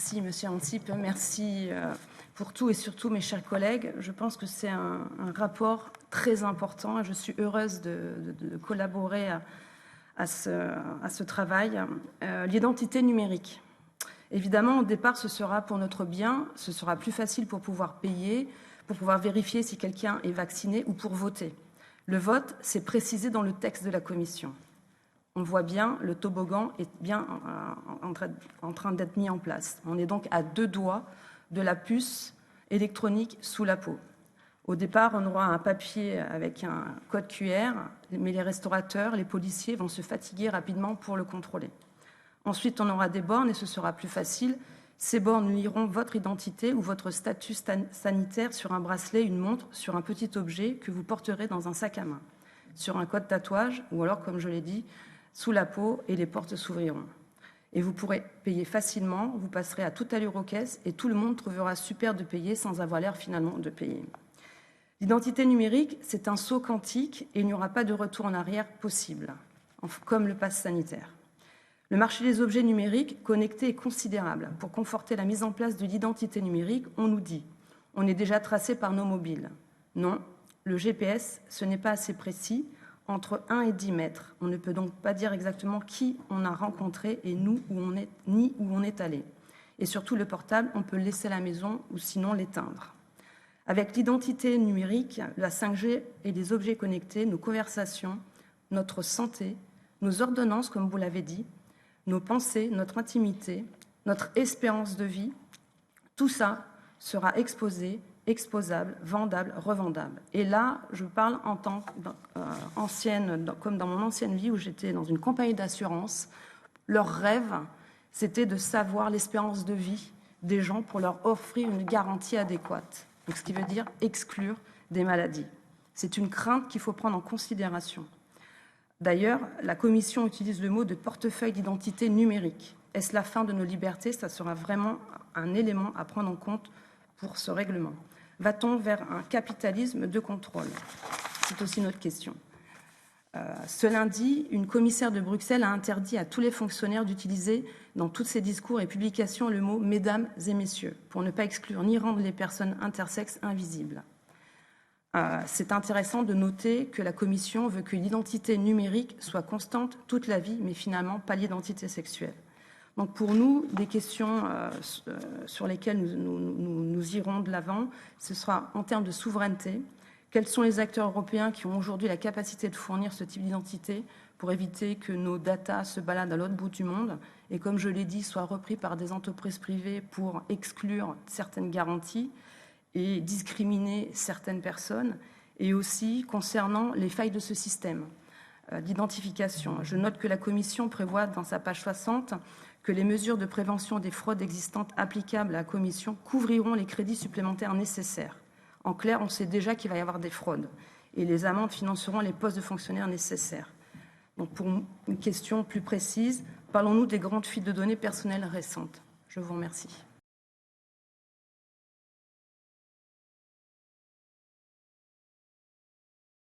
Merci, Monsieur Ansip. Merci pour tout et surtout, mes chers collègues. Je pense que c'est un rapport très important et je suis heureuse de collaborer à ce travail. L'identité numérique. Évidemment, au départ, ce sera pour notre bien, ce sera plus facile pour pouvoir payer, pour pouvoir vérifier si quelqu'un est vacciné ou pour voter. Le vote, c'est précisé dans le texte de la Commission. On voit bien, le toboggan est bien en train d'être mis en place. On est donc à 2 doigts de la puce électronique sous la peau. Au départ, on aura un papier avec un code QR, mais les restaurateurs, les policiers vont se fatiguer rapidement pour le contrôler. Ensuite, on aura des bornes et ce sera plus facile. Ces bornes liront votre identité ou votre statut sanitaire sur un bracelet, une montre, sur un petit objet que vous porterez dans un sac à main, sur un code tatouage ou alors, comme je l'ai dit, sous la peau et les portes s'ouvriront. Et vous pourrez payer facilement, vous passerez à toute allure aux caisses et tout le monde trouvera super de payer sans avoir l'air finalement de payer. L'identité numérique, c'est un saut quantique et il n'y aura pas de retour en arrière possible, comme le pass sanitaire. Le marché des objets numériques connectés est considérable. Pour conforter la mise en place de l'identité numérique, on nous dit « on est déjà tracé par nos mobiles ». Non, le GPS, ce n'est pas assez précis, entre 1 et 10 mètres. On ne peut donc pas dire exactement qui on a rencontré et nous, ni où on est allé. Et surtout, le portable, on peut le laisser à la maison ou sinon l'éteindre. Avec l'identité numérique, la 5G et les objets connectés, nos conversations, notre santé, nos ordonnances, comme vous l'avez dit, nos pensées, notre intimité, notre espérance de vie, tout ça sera exposé, exposable, vendable, revendable. Et là, je parle en tant qu'ancienne, comme dans mon ancienne vie où j'étais dans une compagnie d'assurance. Leur rêve, c'était de savoir l'espérance de vie des gens pour leur offrir une garantie adéquate. Donc, ce qui veut dire exclure des maladies. C'est une crainte qu'il faut prendre en considération. D'ailleurs, la Commission utilise le mot de portefeuille d'identité numérique. Est-ce la fin de nos libertés? Ça sera vraiment un élément à prendre en compte pour ce règlement. Va-t-on vers un capitalisme de contrôle? C'est aussi notre question. Ce lundi, une commissaire de Bruxelles a interdit à tous les fonctionnaires d'utiliser dans tous ses discours et publications le mot « mesdames et messieurs » pour ne pas exclure ni rendre les personnes intersexes invisibles. C'est intéressant de noter que la Commission veut que l'identité numérique soit constante toute la vie, mais finalement pas l'identité sexuelle. Donc pour nous, des questions sur lesquelles nous irons de l'avant, ce sera en termes de souveraineté. Quels sont les acteurs européens qui ont aujourd'hui la capacité de fournir ce type d'identité pour éviter que nos datas se baladent à l'autre bout du monde et, comme je l'ai dit, soient repris par des entreprises privées pour exclure certaines garanties et discriminer certaines personnes, et aussi concernant les failles de ce système d'identification. Je note que la Commission prévoit dans sa page 60 que les mesures de prévention des fraudes existantes applicables à la Commission couvriront les crédits supplémentaires nécessaires. En clair, on sait déjà qu'il va y avoir des fraudes et les amendes financeront les postes de fonctionnaires nécessaires. Donc pour une question plus précise, parlons-nous des grandes fuites de données personnelles récentes. Je vous remercie.